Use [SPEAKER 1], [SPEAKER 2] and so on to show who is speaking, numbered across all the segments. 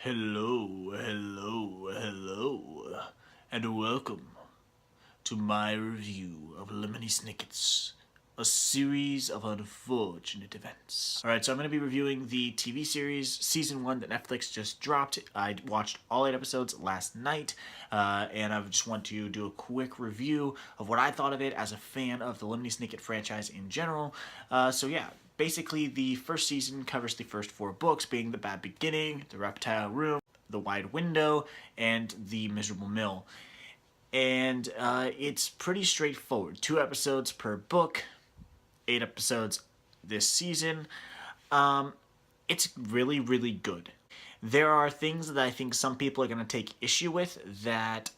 [SPEAKER 1] Hello, and welcome to my review of Lemony Snicket's A Series of Unfortunate Events. Alright, so I'm going to be reviewing the TV series Season 1 that Netflix just dropped. I watched all 8 episodes last night, and I just want to do a quick review of what I thought of it as a fan of the Lemony Snicket franchise in general. Basically, the first season covers the first 4 books, being The Bad Beginning, The Reptile Room, The Wide Window, and The Miserable Mill. And it's pretty straightforward. 2 episodes per book, 8 episodes this season. It's really, really good. There are things that I think some people are going to take issue with that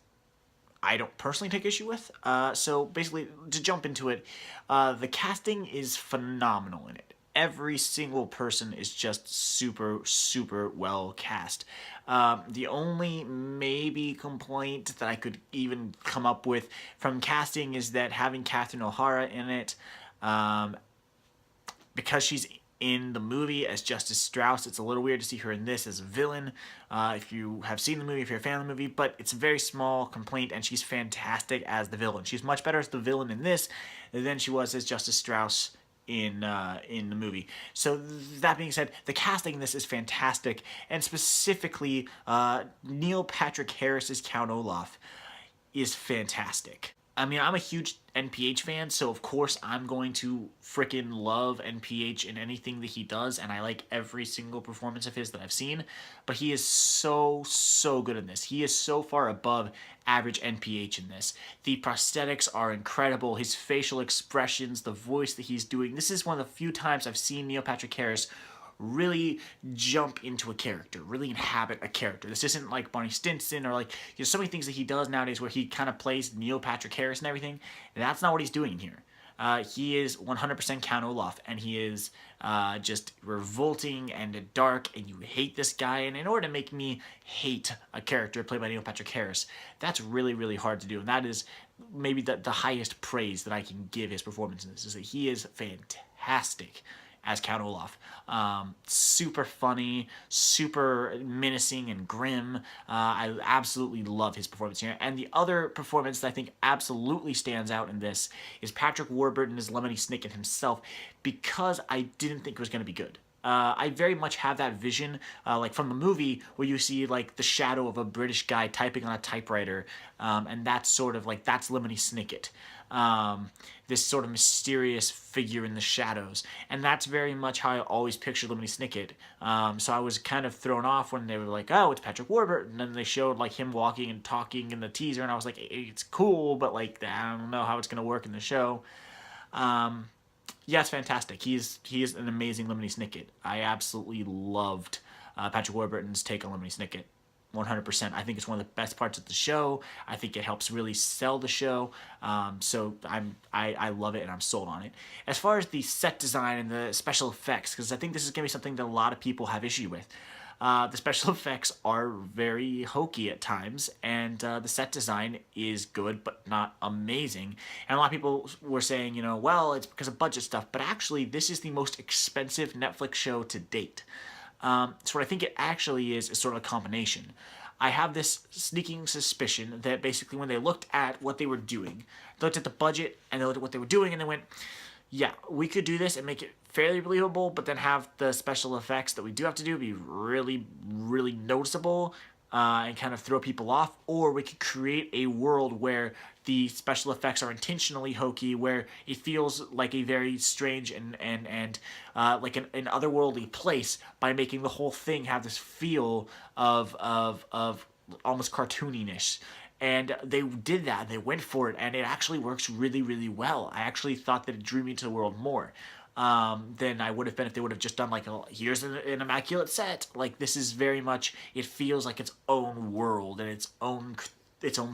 [SPEAKER 1] I don't personally take issue with. So basically, to jump into it, the casting is phenomenal in it. Every single person is just super, super well cast. The only maybe complaint that I could even come up with from casting is that having Catherine O'Hara in it, because she's in the movie as Justice Strauss, it's a little weird to see her in this as a villain. If you have seen the movie, if you're a fan of the movie, but it's a very small complaint, and she's fantastic as the villain. She's much better as the villain in this than she was as Justice Strauss in the movie. So that being said, the casting in this is fantastic, and specifically Neil Patrick Harris's Count Olaf is fantastic. I mean, I'm a huge NPH fan, so of course I'm going to frickin' love NPH in anything that he does, and I like every single performance of his that I've seen, but he is so, so good in this. He is so far above average NPH in this. The prosthetics are incredible, his facial expressions, the voice that he's doing. This is one of the few times I've seen Neil Patrick Harris really jump into a character, really inhabit a character. This isn't like Barney Stinson or like so many things that he does nowadays where he kind of plays Neil Patrick Harris and everything. And that's not what he's doing here. He is 100% Count Olaf, and he is just revolting and dark, and you hate this guy. And in order to make me hate a character played by Neil Patrick Harris, that's really, really hard to do. And that is maybe the highest praise that I can give his performance in this, is that he is fantastic as Count Olaf. Super funny, super menacing and grim. I absolutely love his performance here. And the other performance that I think absolutely stands out in this is Patrick Warburton as Lemony Snicket himself, because I didn't think it was going to be good. I very much have that vision, like from the movie, where you see like the shadow of a British guy typing on a typewriter, and that's sort of like, that's Lemony Snicket. This sort of mysterious figure in the shadows, and that's very much how I always pictured Lemony Snicket. So I was kind of thrown off when they were like, "Oh, it's Patrick Warburton," and then they showed like him walking and talking in the teaser, and I was like, "It's cool, but like I don't know how it's gonna work in the show." Yeah, it's fantastic. He is an amazing Lemony Snicket. I absolutely loved Patrick Warburton's take on Lemony Snicket. 100%. I think it's one of the best parts of the show. I think it helps really sell the show. So I love it, and I'm sold on it. As far as the set design and the special effects, because I think this is going to be something that a lot of people have issue with. The special effects are very hokey at times, and the set design is good but not amazing. And a lot of people were saying, well, it's because of budget stuff, but actually this is the most expensive Netflix show to date. So what I think it actually is sort of a combination. I have this sneaking suspicion that basically when they looked at what they were doing, they looked at the budget and they looked at what they were doing and they went, yeah, we could do this and make it fairly believable, but then have the special effects that we do have to do be really, really noticeable, and kind of throw people off, or we could create a world where the special effects are intentionally hokey, where it feels like a very strange and like an otherworldly place, by making the whole thing have this feel of almost cartooniness. And they did that. They went for it, and it actually works really, really well. I actually thought that it drew me into the world more than I would have been if they would have just done like, here's an immaculate set. Like, this is very much, it feels like its own world and its own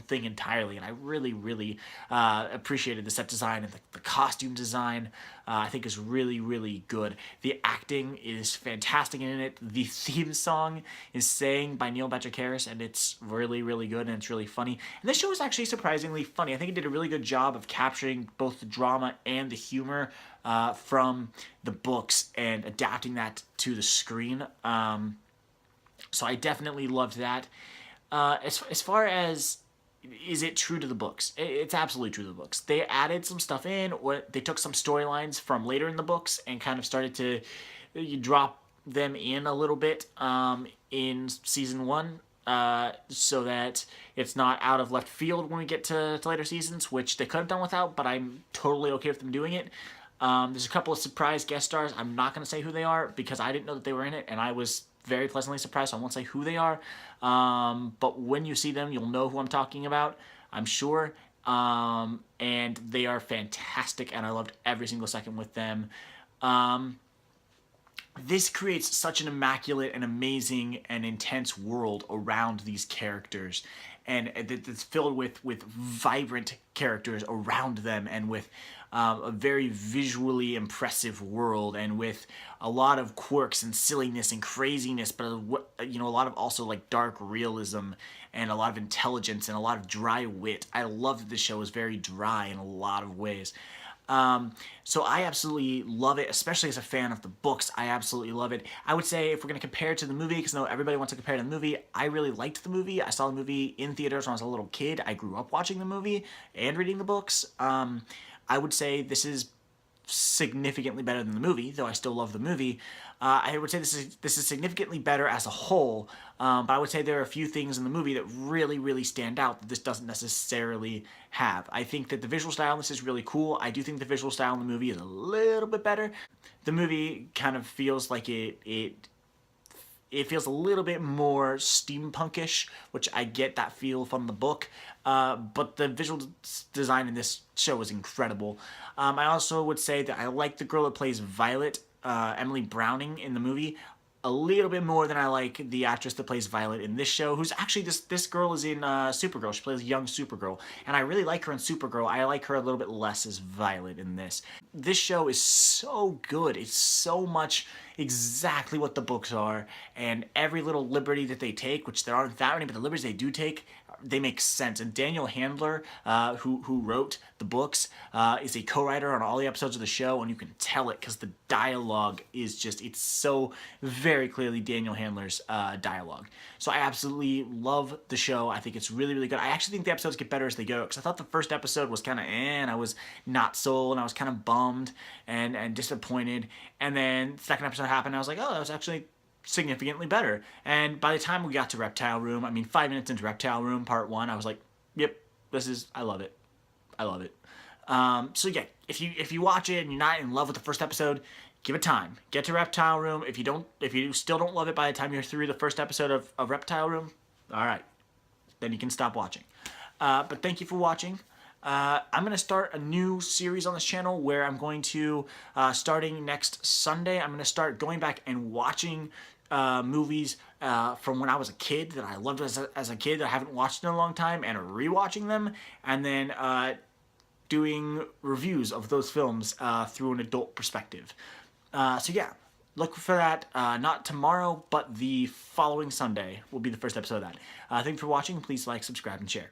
[SPEAKER 1] thing entirely, and I really, really appreciated the set design, and the costume design I think is really, really good. The acting is fantastic in it. The theme song is sang by Neil Patrick Harris, and it's really, really good, and it's really funny. And this show is actually surprisingly funny. I think it did a really good job of capturing both the drama and the humor from the books and adapting that to the screen. So I definitely loved that. As far as is it true to the books? It's absolutely true to the books. They added some stuff in, or they took some storylines from later in the books and kind of started to you drop them in a little bit in season one, so that it's not out of left field when we get to later seasons, which they could have done without, but I'm totally okay with them doing it. There's a couple of surprise guest stars. I'm not going to say who they are because I didn't know that they were in it, and I was very pleasantly surprised, so I won't say who they are. But when you see them, you'll know who I'm talking about, I'm sure. And they are fantastic, and I loved every single second with them. This creates such an immaculate and amazing and intense world around these characters, and it's filled with vibrant characters around them, and with a very visually impressive world, and with a lot of quirks and silliness and craziness, but a lot of also like dark realism and a lot of intelligence and a lot of dry wit. I love that this show is very dry in a lot of ways. So I absolutely love it, especially as a fan of the books. I absolutely love it. I would say if we're going to compare it to the movie, because I know everybody wants to compare to the movie, I really liked the movie. I saw the movie in theaters when I was a little kid. I grew up watching the movie and reading the books. I would say this is significantly better than the movie, though I still love the movie. I would say this is significantly better as a whole, but I would say there are a few things in the movie that really stand out that this doesn't necessarily have. I think that the visual style in this is really cool. I do think the visual style in the movie is a little bit better. The movie kind of feels like it feels a little bit more steampunkish, which I get that feel from the book. But the visual design in this show is incredible. I also would say that I like the girl that plays Violet, Emily Browning, in the movie a little bit more than I like the actress that plays Violet in this show, who's actually this girl is in Supergirl. She plays young Supergirl, and I really like her in Supergirl. I like her a little bit less as Violet in this. This show is so good. It's so much exactly what the books are, and every little liberty that they take, which there aren't that many, but the liberties they do take, they make sense. And Daniel Handler, who wrote the books, is a co-writer on all the episodes of the show, and you can tell it because the dialogue is just, it's so very clearly Daniel Handler's dialogue. So I absolutely love the show. I think it's really good. I actually think the episodes get better as they go, because I thought the first episode was kind of and I was not sold, and I was kind of bummed and disappointed. And then the second episode happened, and I was like, oh, that was actually significantly better. And by the time we got to Reptile Room, I mean 5 minutes into Reptile Room Part 1, I was like, yep, I love it. I love it. So yeah, if you watch it and you're not in love with the first episode, give it time. Get to Reptile Room. If you still don't love it by the time you're through the first episode of Reptile Room, all right, then you can stop watching. But thank you for watching. I'm going to start a new series on this channel where I'm going to, starting next Sunday, I'm going to start going back and watching movies from when I was a kid that I loved as a kid that I haven't watched in a long time, and rewatching them, and then doing reviews of those films through an adult perspective. So yeah, look for that, not tomorrow, but the following Sunday will be the first episode of that. Thank you for watching. Please like, subscribe, and share.